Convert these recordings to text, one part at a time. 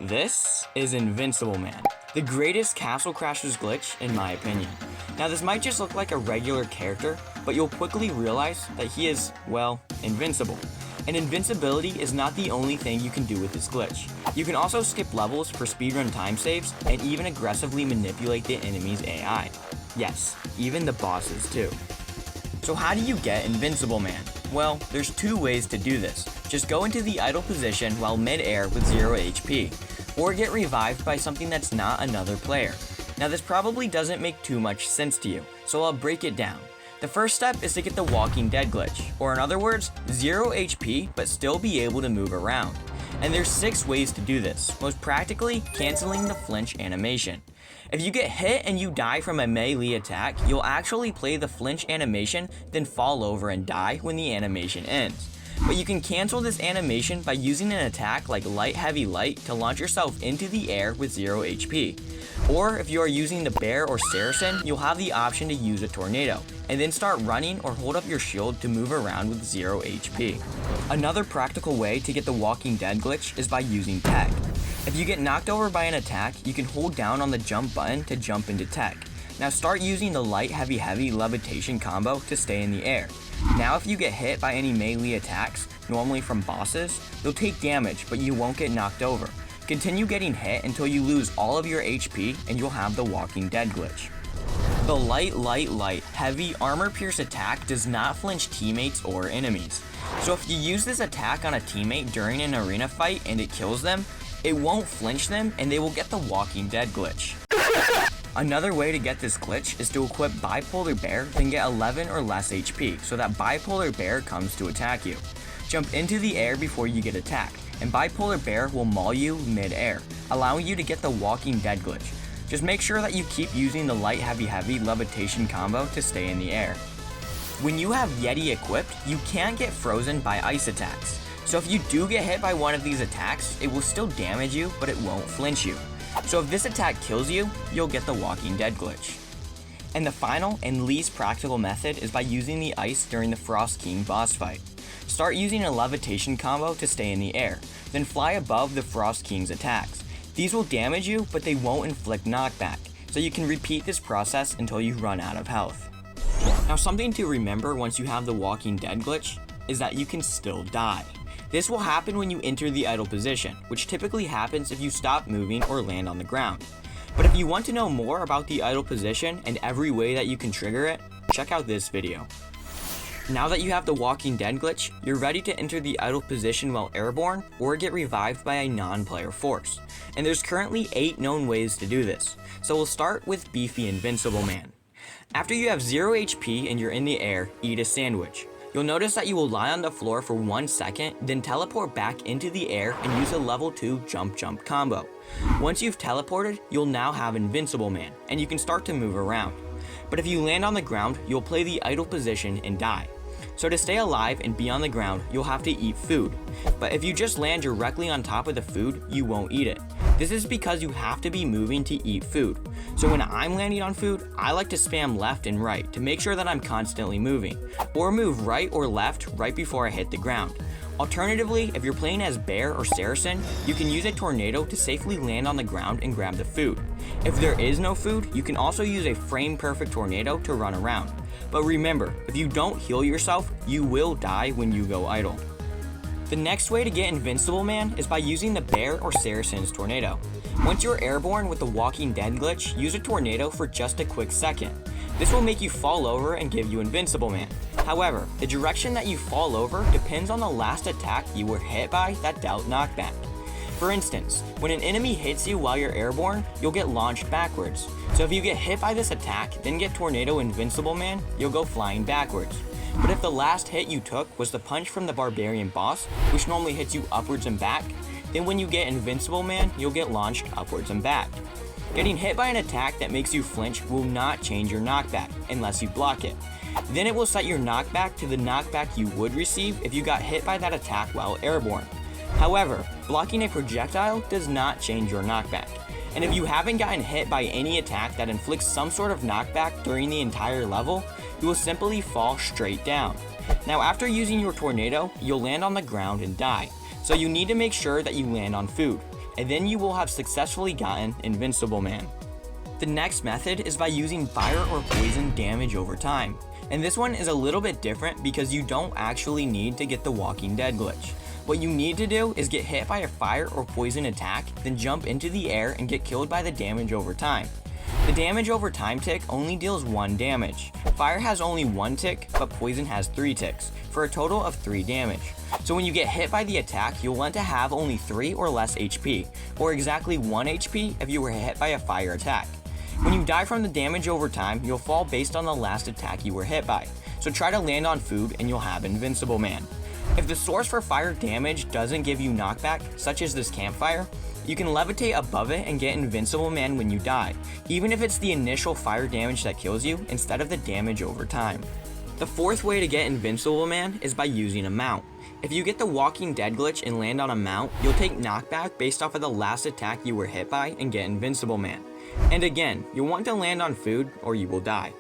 This is Invincible Man, the greatest Castle Crashers glitch in my opinion. Now this might just look like a regular character, but you'll quickly realize that he is, well, invincible. And invincibility is not the only thing you can do with this glitch. You can also skip levels for speedrun time saves and even aggressively manipulate the enemy's AI. Yes, even the bosses too. So how do you get Invincible Man? Well, there's two ways to do this. Just go into the idle position while mid-air with 0 HP, or get revived by something that's not another player. Now this probably doesn't make too much sense to you, so I'll break it down. The first step is to get the Walking Dead glitch, or in other words, 0 HP but still be able to move around. And there's 6 ways to do this, most practically canceling the flinch animation. If you get hit and you die from a melee attack, you'll actually play the flinch animation, then fall over and die when the animation ends. But you can cancel this animation by using an attack like Light Heavy Light to launch yourself into the air with 0 HP. Or if you are using the Bear or Saracen, you'll have the option to use a Tornado, and then start running or hold up your shield to move around with 0 HP. Another practical way to get the Walking Dead glitch is by using tech. If you get knocked over by an attack, you can hold down on the jump button to jump into tech. Now start using the Light Heavy Heavy levitation combo to stay in the air. Now if you get hit by any melee attacks, normally from bosses, you'll take damage but you won't get knocked over. Continue getting hit until you lose all of your HP and you'll have the Walking Dead glitch. The Light Heavy Armor Pierce attack does not flinch teammates or enemies. So if you use this attack on a teammate during an arena fight and it kills them, it won't flinch them and they will get the Walking Dead glitch. Another way to get this glitch is to equip Bipolar Bear then get 11 or less HP so that Bipolar Bear comes to attack you. Jump into the air before you get attacked, and Bipolar Bear will maul you mid-air, allowing you to get the Walking Dead glitch. Just make sure that you keep using the Light Heavy Heavy levitation combo to stay in the air. When you have Yeti equipped, you can't get frozen by ice attacks. So if you do get hit by one of these attacks, it will still damage you, but it won't flinch you. So if this attack kills you, you'll get the Walking Dead glitch. And the final and least practical method is by using the ice during the Frost King boss fight. Start using a levitation combo to stay in the air, then fly above the Frost King's attacks. These will damage you, but they won't inflict knockback, so you can repeat this process until you run out of health. Now something to remember once you have the Walking Dead glitch is that you can still die. This will happen when you enter the idle position, which typically happens if you stop moving or land on the ground. But if you want to know more about the idle position and every way that you can trigger it, check out this video. Now that you have the Walking Dead glitch, you're ready to enter the idle position while airborne or get revived by a non-player force. And there's currently 8 known ways to do this, so we'll start with Beefy Invincible Man. After you have 0 HP and you're in the air, eat a sandwich. You'll notice that you will lie on the floor for 1 second, then teleport back into the air and use a level 2 jump combo. Once you've teleported, you'll now have Invincible Man, and you can start to move around. But if you land on the ground, you'll play the idle position and die. So to stay alive and be on the ground, you'll have to eat food. But if you just land directly on top of the food, you won't eat it. This is because you have to be moving to eat food. So when I'm landing on food, I like to spam left and right to make sure that I'm constantly moving, or move right or left right before I hit the ground. Alternatively, if you're playing as Bear or Saracen, you can use a Tornado to safely land on the ground and grab the food. If there is no food, you can also use a frame-perfect Tornado to run around. But remember, if you don't heal yourself, you will die when you go idle. The next way to get Invincible Man is by using the Bear or Saracen's Tornado. Once you're airborne with the Walking Dead glitch, use a Tornado for just a quick second. This will make you fall over and give you Invincible Man. However, the direction that you fall over depends on the last attack you were hit by that dealt knockback. For instance, when an enemy hits you while you're airborne, you'll get launched backwards. So if you get hit by this attack, then get Tornado Invincible Man, you'll go flying backwards. But if the last hit you took was the punch from the Barbarian boss, which normally hits you upwards and back, then when you get Invincible Man, you'll get launched upwards and back. Getting hit by an attack that makes you flinch will not change your knockback, unless you block it. Then it will set your knockback to the knockback you would receive if you got hit by that attack while airborne. However, blocking a projectile does not change your knockback. And if you haven't gotten hit by any attack that inflicts some sort of knockback during the entire level, you will simply fall straight down. Now after using your Tornado, you'll land on the ground and die. So you need to make sure that you land on food. and then you will have successfully gotten Invincible Man. The next method is by using fire or poison damage over time. And this one is a little bit different because you don't actually need to get the Walking Dead glitch. What you need to do is get hit by a fire or poison attack, then jump into the air and get killed by the damage over time. The damage over time tick only deals 1 damage. Fire has only 1 tick, but poison has 3 ticks, for a total of 3 damage. So when you get hit by the attack, you'll want to have only 3 or less HP, or exactly 1 HP if you were hit by a fire attack. When you die from the damage over time, you'll fall based on the last attack you were hit by, so try to land on food and you'll have Invincible Man. If the source for fire damage doesn't give you knockback, such as this campfire, you can levitate above it and get Invincible Man when you die, even if it's the initial fire damage that kills you instead of the damage over time. The fourth way to get Invincible Man is by using a mount. If you get the Walking Dead glitch and land on a mount, you'll take knockback based off of the last attack you were hit by and get Invincible Man. And again, you'll want to land on food or you will die.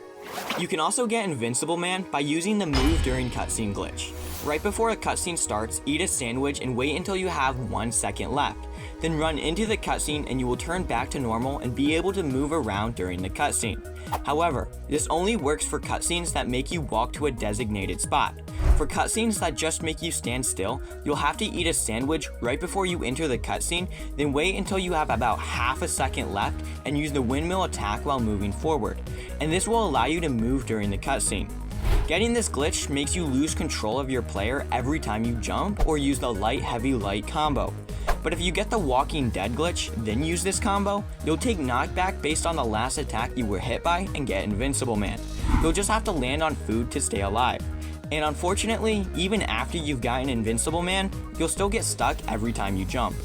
You can also get Invincible Man by using the move during cutscene glitch. Right before a cutscene starts, eat a sandwich and wait until you have 1 second left. Then run into the cutscene and you will turn back to normal and be able to move around during the cutscene. However, this only works for cutscenes that make you walk to a designated spot. For cutscenes that just make you stand still, you'll have to eat a sandwich right before you enter the cutscene, then wait until you have about half a second left and use the windmill attack while moving forward. And this will allow you to move during the cutscene. Getting this glitch makes you lose control of your player every time you jump or use the light heavy light combo. But if you get the Walking Dead glitch, then use this combo, you'll take knockback based on the last attack you were hit by and get Invincible Man. You'll just have to land on food to stay alive. And unfortunately, even after you've gotten Invincible Man, you'll still get stuck every time you jump.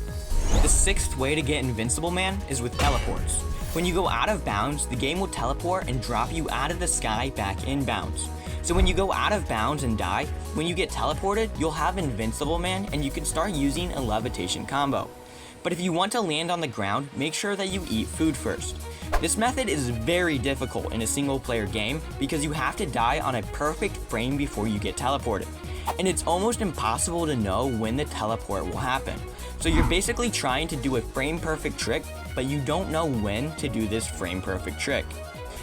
The sixth way to get Invincible Man is with teleports. When you go out of bounds, the game will teleport and drop you out of the sky back in bounds. So when you go out of bounds and die, when you get teleported, you'll have Invincible Man and you can start using a levitation combo. But if you want to land on the ground, make sure that you eat food first. This method is very difficult in a single player game because you have to die on a perfect frame before you get teleported. And it's almost impossible to know when the teleport will happen. So you're basically trying to do a frame perfect trick, but you don't know when to do this frame perfect trick.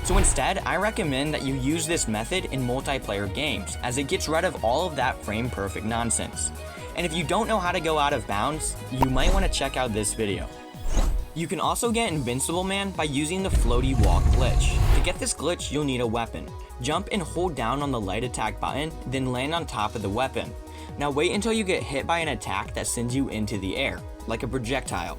So instead, I recommend that you use this method in multiplayer games, as it gets rid of all of that frame perfect nonsense. And if you don't know how to go out of bounds, you might want to check out this video. You can also get Invincible Man by using the floaty walk glitch. To get this glitch, you'll need a weapon. Jump and hold down on the light attack button, then land on top of the weapon. Now wait until you get hit by an attack that sends you into the air, like a projectile.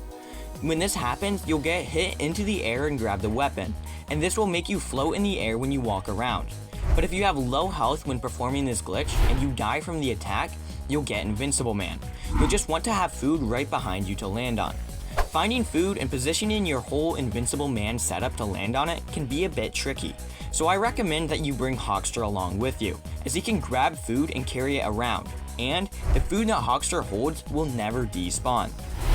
When this happens, you'll get hit into the air and grab the weapon, and this will make you float in the air when you walk around. But if you have low health when performing this glitch and you die from the attack, you'll get Invincible Man. You'll just want to have food right behind you to land on. Finding food and positioning your whole Invincible Man setup to land on it can be a bit tricky, so I recommend that you bring Hawkster along with you, as he can grab food and carry it around, and the food that Hawkster holds will never despawn.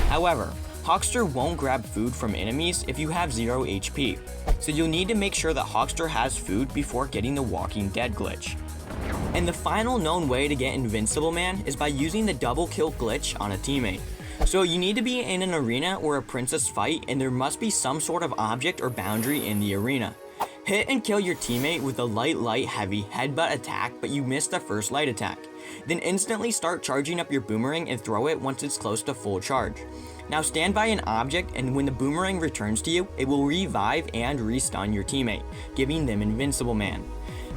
However, Hawkster won't grab food from enemies if you have 0 HP, so you'll need to make sure that Hawkster has food before getting the Walking Dead glitch. And the final known way to get Invincible Man is by using the double kill glitch on a teammate. So you need to be in an arena or a princess fight, and there must be some sort of object or boundary in the arena. Hit and kill your teammate with a light heavy headbutt attack, but you missed the first light attack. Then instantly start charging up your boomerang and throw it once it's close to full charge. Now stand by an object, and when the boomerang returns to you, it will revive and restun your teammate, giving them Invincible Man.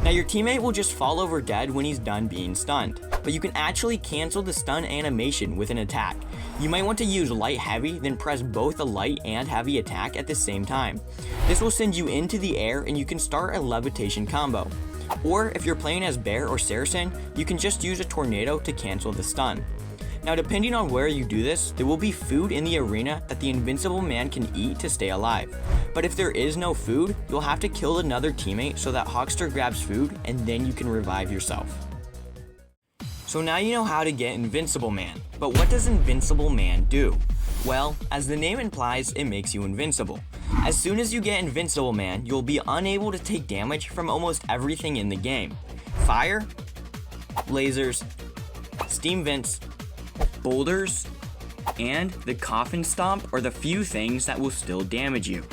Now your teammate will just fall over dead when he's done being stunned, but you can actually cancel the stun animation with an attack. You might want to use light heavy, then press both the light and heavy attack at the same time. This will send you into the air and you can start a levitation combo. Or if you're playing as Bear or Saracen, you can just use a tornado to cancel the stun. Now depending on where you do this, there will be food in the arena that the Invincible Man can eat to stay alive. But if there is no food, you'll have to kill another teammate so that Hawkster grabs food, and then you can revive yourself. So now you know how to get Invincible Man, but what does Invincible Man do? Well, as the name implies, it makes you invincible. As soon as you get Invincible Man, you'll be unable to take damage from almost everything in the game. Fire, lasers, steam vents, boulders, and the Coffin Stomp are the few things that will still damage you.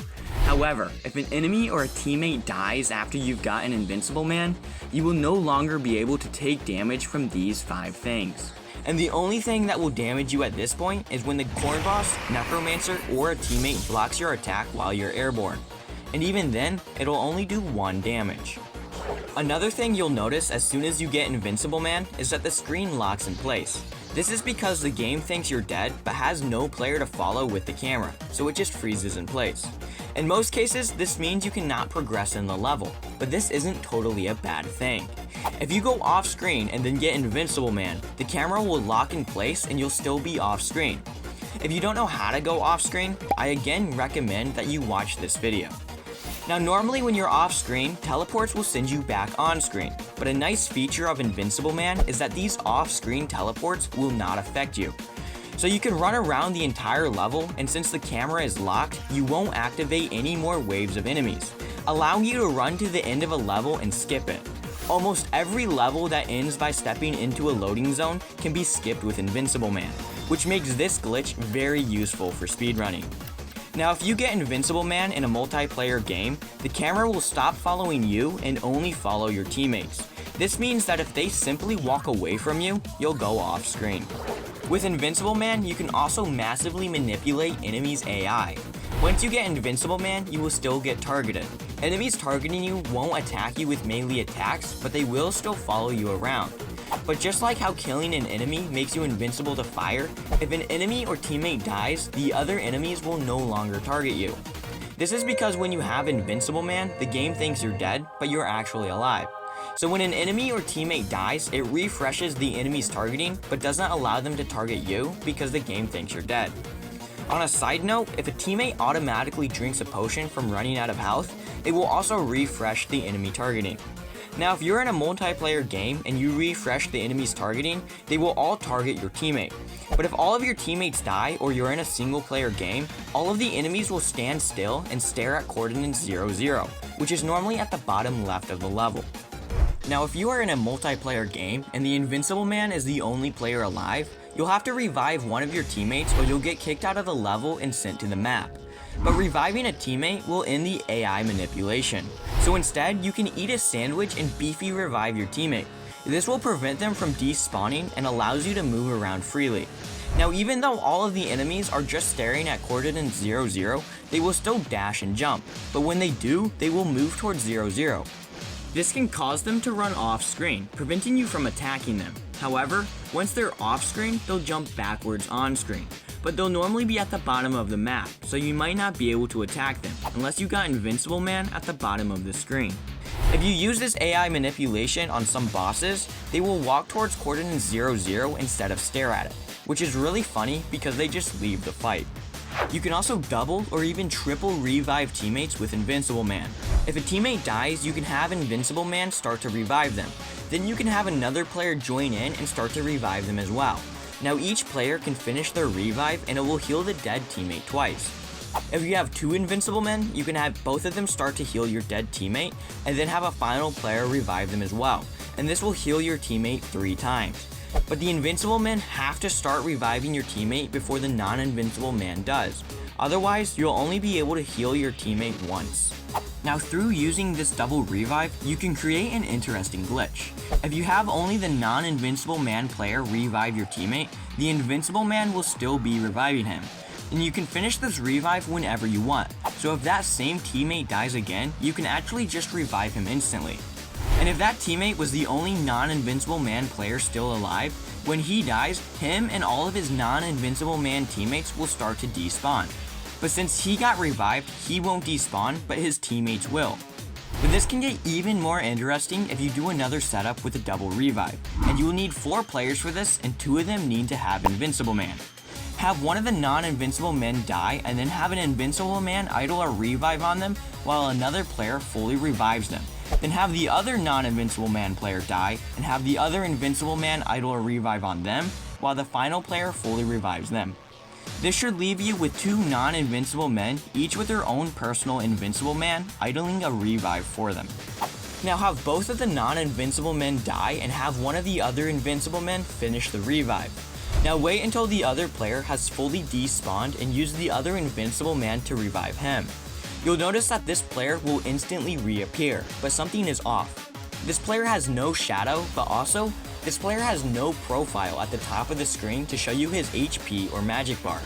However, if an enemy or a teammate dies after you've gotten Invincible Man, you will no longer be able to take damage from these 5 things. And the only thing that will damage you at this point is when the Corn Boss, Necromancer, or a teammate blocks your attack while you're airborne. And even then, it'll only do 1 damage. Another thing you'll notice as soon as you get Invincible Man is that the screen locks in place. This is because the game thinks you're dead but has no player to follow with the camera, so it just freezes in place. In most cases, this means you cannot progress in the level, but this isn't totally a bad thing. If you go off screen and then get Invincible Man, the camera will lock in place and you'll still be off screen. If you don't know how to go off screen, I again recommend that you watch this video. Now normally when you're off screen, teleports will send you back on screen, but a nice feature of Invincible Man is that these off screen teleports will not affect you. So you can run around the entire level, and since the camera is locked, you won't activate any more waves of enemies, allowing you to run to the end of a level and skip it. Almost every level that ends by stepping into a loading zone can be skipped with Invincible Man, which makes this glitch very useful for speedrunning. Now if you get Invincible Man in a multiplayer game, the camera will stop following you and only follow your teammates. This means that if they simply walk away from you, you'll go off screen. With Invincible Man, you can also massively manipulate enemies' AI. Once you get Invincible Man, you will still get targeted. Enemies targeting you won't attack you with melee attacks, but they will still follow you around. But just like how killing an enemy makes you invincible to fire, if an enemy or teammate dies, the other enemies will no longer target you. This is because when you have Invincible Man, the game thinks you're dead, but you're actually alive. So when an enemy or teammate dies, it refreshes the enemy's targeting, but does not allow them to target you because the game thinks you're dead. On a side note, if a teammate automatically drinks a potion from running out of health, it will also refresh the enemy targeting. Now if you're in a multiplayer game and you refresh the enemy's targeting, they will all target your teammate. But if all of your teammates die or you're in a single player game, all of the enemies will stand still and stare at coordinates 00, which is normally at the bottom left of the level. Now if you are in a multiplayer game and the Invincible Man is the only player alive, you'll have to revive one of your teammates or you'll get kicked out of the level and sent to the map. But reviving a teammate will end the AI manipulation. So instead, you can eat a sandwich and Beefy revive your teammate. This will prevent them from despawning and allows you to move around freely. Now even though all of the enemies are just staring at coordinate 00, they will still dash and jump, but when they do, they will move towards 00. This can cause them to run off screen, preventing you from attacking them. However, once they're off screen, they'll jump backwards on screen, but they'll normally be at the bottom of the map, so you might not be able to attack them, unless you got Invincible Man at the bottom of the screen. If you use this AI manipulation on some bosses, they will walk towards coordinate 00 instead of stare at it, which is really funny because they just leave the fight. You can also double or even triple revive teammates with Invincible Man. If a teammate dies, you can have Invincible Man start to revive them. Then you can have another player join in and start to revive them as well. Now each player can finish their revive and it will heal the dead teammate twice. If you have 2 Invincible Men, you can have both of them start to heal your dead teammate and then have a final player revive them as well. And this will heal your teammate 3 times. But the Invincible Men have to start reviving your teammate before the non-Invincible Man does. Otherwise, you'll only be able to heal your teammate once. Now through using this double revive, you can create an interesting glitch. If you have only the non-Invincible Man player revive your teammate, the Invincible Man will still be reviving him. And you can finish this revive whenever you want. So if that same teammate dies again, you can actually just revive him instantly. And if that teammate was the only non-Invincible Man player still alive, when he dies, him and all of his non-Invincible Man teammates will start to despawn. But since he got revived, he won't despawn, but his teammates will. But this can get even more interesting if you do another setup with a double revive, and you will need 4 players for this and 2 of them need to have Invincible Man. Have one of the non-Invincible Men die and then have an Invincible Man idle a revive on them while another player fully revives them. Then have the other non-Invincible Man player die and have the other Invincible Man idle a revive on them while the final player fully revives them. This should leave you with 2 non-Invincible Men, each with their own personal Invincible Man, idling a revive for them. Now have both of the non-Invincible Men die and have one of the other Invincible Men finish the revive. Now wait until the other player has fully despawned and use the other Invincible Man to revive him. You'll notice that this player will instantly reappear, but something is off. This player has no shadow, but also, this player has no profile at the top of the screen to show you his HP or magic bar.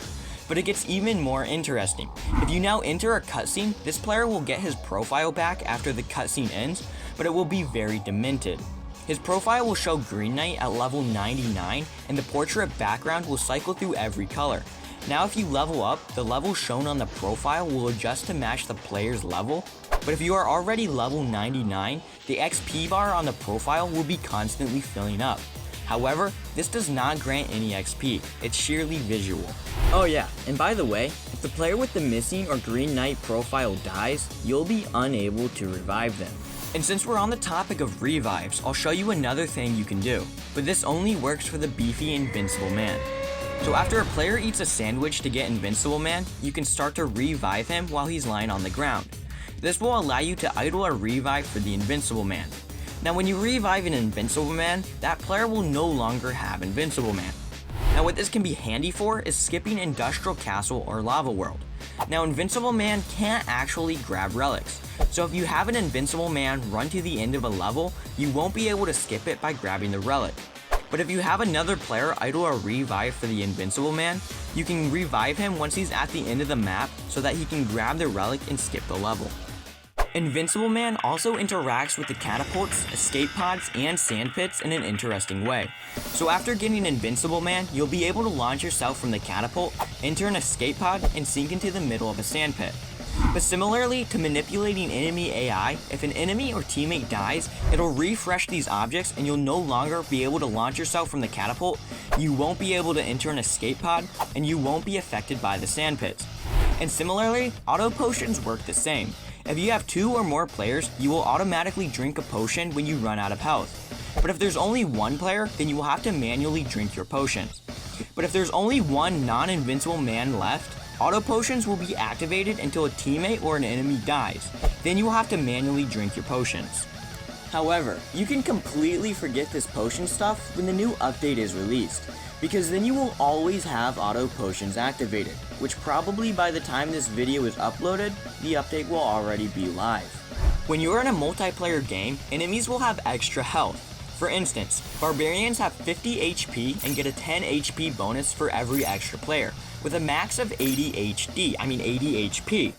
But it gets even more interesting. If you now enter a cutscene, this player will get his profile back after the cutscene ends, but it will be very demented. His profile will show Green Knight at level 99, and the portrait background will cycle through every color. Now if you level up, the level shown on the profile will adjust to match the player's level, but if you are already level 99, the XP bar on the profile will be constantly filling up. However, this does not grant any XP, it's sheerly visual. Oh yeah, and by the way, if the player with the missing or Green Knight profile dies, you'll be unable to revive them. And since we're on the topic of revives, I'll show you another thing you can do, but this only works for the Beefy Invincible Man. So after a player eats a sandwich to get Invincible Man, you can start to revive him while he's lying on the ground. This will allow you to idle a revive for the Invincible Man. Now when you revive an Invincible Man, that player will no longer have Invincible Man. Now what this can be handy for is skipping Industrial Castle or Lava World. Now Invincible Man can't actually grab relics, so if you have an Invincible Man run to the end of a level, you won't be able to skip it by grabbing the relic. But if you have another player idle a revive for the Invincible Man, you can revive him once he's at the end of the map so that he can grab the relic and skip the level. Invincible Man also interacts with the catapults, escape pods, and sand pits in an interesting way. So after getting Invincible Man, you'll be able to launch yourself from the catapult, enter an escape pod, and sink into the middle of a sand pit. But similarly to manipulating enemy AI, if an enemy or teammate dies, it'll refresh these objects and you'll no longer be able to launch yourself from the catapult, you won't be able to enter an escape pod, and you won't be affected by the sand pits. And similarly, auto potions work the same. If you have 2 or more players, you will automatically drink a potion when you run out of health. But if there's only one player, then you will have to manually drink your potions. But if there's only one non-invincible man left, auto potions will be activated until a teammate or an enemy dies. Then you will have to manually drink your potions. However, you can completely forget this potion stuff when the new update is released, because then you will always have auto potions activated, which probably by the time this video is uploaded, the update will already be live. When you're in a multiplayer game, enemies will have extra health. For instance, barbarians have 50 HP and get a 10 HP bonus for every extra player, with a max of 80 HP.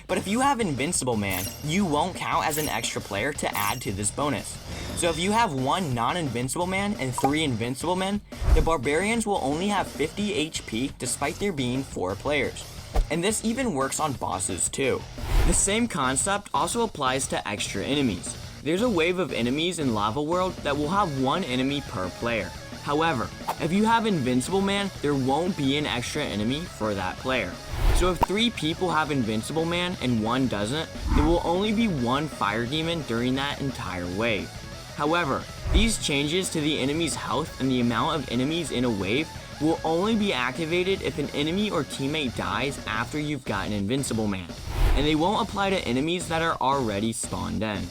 But if you have Invincible Man, you won't count as an extra player to add to this bonus. So if you have 1 non-invincible man and 3 invincible men, the barbarians will only have 50 HP despite there being 4 players. And this even works on bosses too. The same concept also applies to extra enemies. There's a wave of enemies in Lava World that will have 1 enemy per player. However, if you have Invincible Man, there won't be an extra enemy for that player. So if 3 people have Invincible Man and 1 doesn't, there will only be 1 fire demon during that entire wave. However, these changes to the enemy's health and the amount of enemies in a wave will only be activated if an enemy or teammate dies after you've gotten Invincible Man, and they won't apply to enemies that are already spawned in.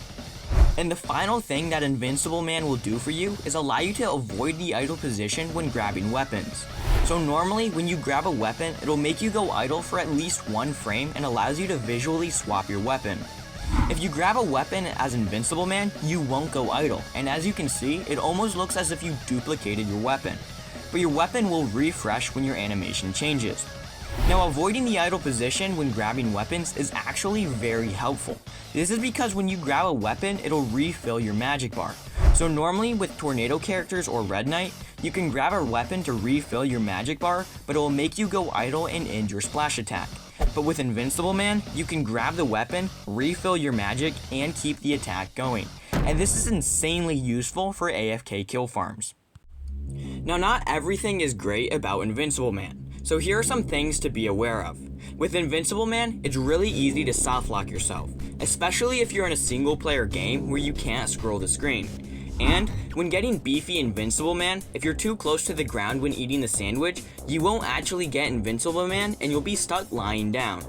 And the final thing that Invincible Man will do for you is allow you to avoid the idle position when grabbing weapons. So normally when you grab a weapon, it'll make you go idle for at least 1 frame and allows you to visually swap your weapon. If you grab a weapon as Invincible Man, you won't go idle, and as you can see, it almost looks as if you duplicated your weapon. But your weapon will refresh when your animation changes. Now avoiding the idle position when grabbing weapons is actually very helpful. This is because when you grab a weapon, it'll refill your magic bar. So normally with tornado characters or Red Knight, you can grab a weapon to refill your magic bar, but it will make you go idle and end your splash attack. But with Invincible Man, you can grab the weapon, refill your magic, and keep the attack going. And this is insanely useful for AFK kill farms. Now not everything is great about Invincible Man. So here are some things to be aware of. With Invincible Man, it's really easy to soft lock yourself, especially if you're in a single player game where you can't scroll the screen. And when getting Beefy Invincible Man, if you're too close to the ground when eating the sandwich, you won't actually get Invincible Man and you'll be stuck lying down.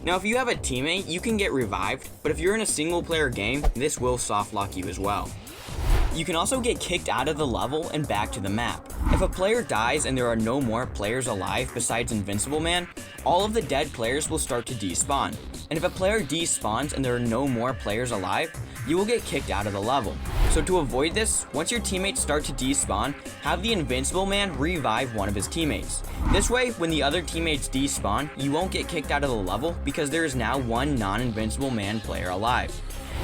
Now if you have a teammate, you can get revived, but if you're in a single player game, this will soft lock you as well. You can also get kicked out of the level and back to the map. If If a player dies and there are no more players alive besides Invincible Man, all of the dead players will start to despawn. And if a player despawns and there are no more players alive, you will get kicked out of the level. So to avoid this, once your teammates start to despawn, have the Invincible Man revive one of his teammates. This way, when the other teammates despawn, you won't get kicked out of the level because there is now one non-Invincible Man player alive.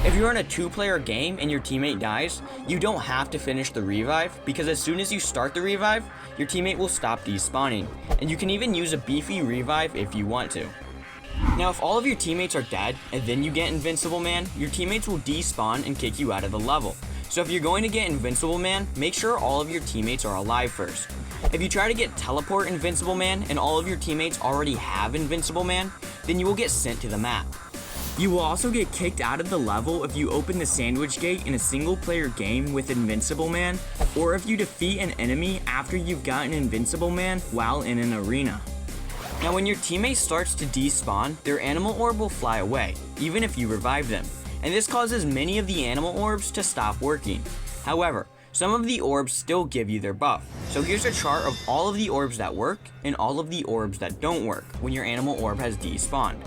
If you're in a 2-player game and your teammate dies, you don't have to finish the revive because as soon as you start the revive, your teammate will stop despawning, and you can even use a Beefy revive if you want to. Now if all of your teammates are dead and then you get Invincible Man, your teammates will despawn and kick you out of the level. So if you're going to get Invincible Man, make sure all of your teammates are alive first. If you try to get Teleport Invincible Man and all of your teammates already have Invincible Man, then you will get sent to the map. You will also get kicked out of the level if you open the sandwich gate in a single player game with Invincible Man, or if you defeat an enemy after you've gotten Invincible Man while in an arena. Now when your teammate starts to despawn, their animal orb will fly away, even if you revive them, and this causes many of the animal orbs to stop working. However, some of the orbs still give you their buff, so here's a chart of all of the orbs that work and all of the orbs that don't work when your animal orb has despawned.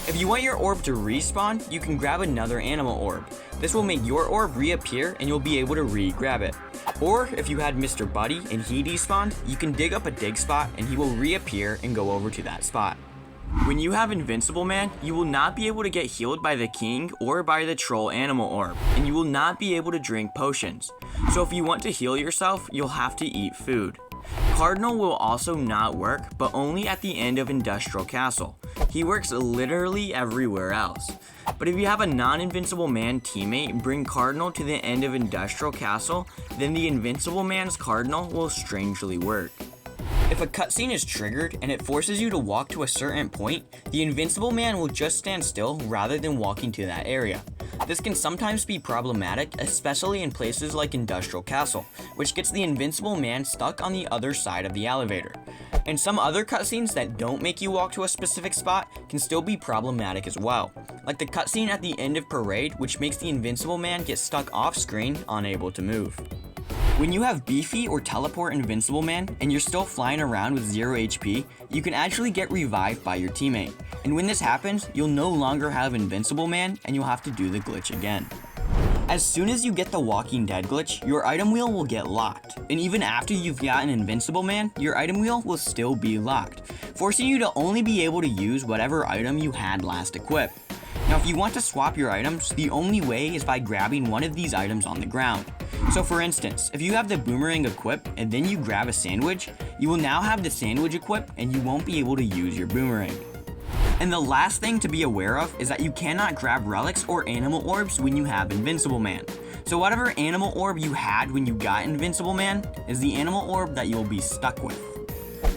If you want your orb to respawn, you can grab another animal orb. This will make your orb reappear and you'll be able to re-grab it. Or if you had Mr. Buddy and he despawned, you can dig up a dig spot and he will reappear and go over to that spot. When you have Invincible Man, you will not be able to get healed by the king or by the troll animal orb, and you will not be able to drink potions. So if you want to heal yourself, you'll have to eat food. Cardinal will also not work, but only at the end of Industrial Castle. He works literally everywhere else. But if you have a non-Invincible Man teammate bring Cardinal to the end of Industrial Castle, then the Invincible Man's Cardinal will strangely work. If a cutscene is triggered and it forces you to walk to a certain point, the Invincible Man will just stand still rather than walking to that area. This can sometimes be problematic, especially in places like Industrial Castle, which gets the Invincible Man stuck on the other side of the elevator. And some other cutscenes that don't make you walk to a specific spot can still be problematic as well, like the cutscene at the end of Parade, which makes the Invincible Man get stuck off screen, unable to move. When you have Beefy or Teleport Invincible Man and you're still flying around with 0 HP, you can actually get revived by your teammate. And when this happens, you'll no longer have Invincible Man and you'll have to do the glitch again. As soon as you get the Walking Dead glitch, your item wheel will get locked. And even after you've gotten Invincible Man, your item wheel will still be locked, forcing you to only be able to use whatever item you had last equipped. Now if you want to swap your items, the only way is by grabbing one of these items on the ground. So for instance, if you have the boomerang equipped and then you grab a sandwich, you will now have the sandwich equipped and you won't be able to use your boomerang. And the last thing to be aware of is that you cannot grab relics or animal orbs when you have Invincible Man. So whatever animal orb you had when you got Invincible Man is the animal orb that you'll be stuck with.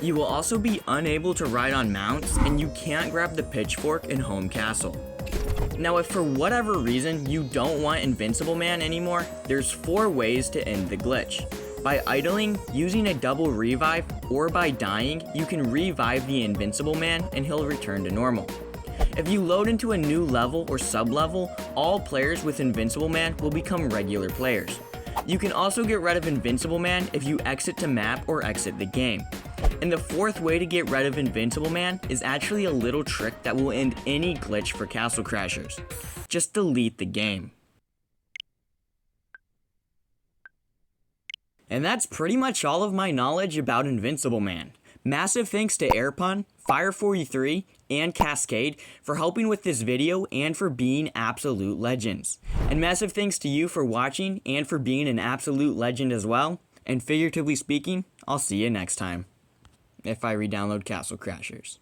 You will also be unable to ride on mounts and you can't grab the pitchfork in Home Castle. Now if for whatever reason you don't want Invincible Man anymore, there's 4 ways to end the glitch. By idling, using a double revive, or by dying, you can revive the Invincible Man and he'll return to normal. If you load into a new level or sub-level, all players with Invincible Man will become regular players. You can also get rid of Invincible Man if you exit to map or exit the game. And the 4th way to get rid of Invincible Man is actually a little trick that will end any glitch for Castle Crashers. Just delete the game. And that's pretty much all of my knowledge about Invincible Man. Massive thanks to Airpun, Fire43, and KAS-CADE for helping with this video and for being absolute legends. And massive thanks to you for watching and for being an absolute legend as well. And figuratively speaking, I'll see you next time. If I re-download Castle Crashers.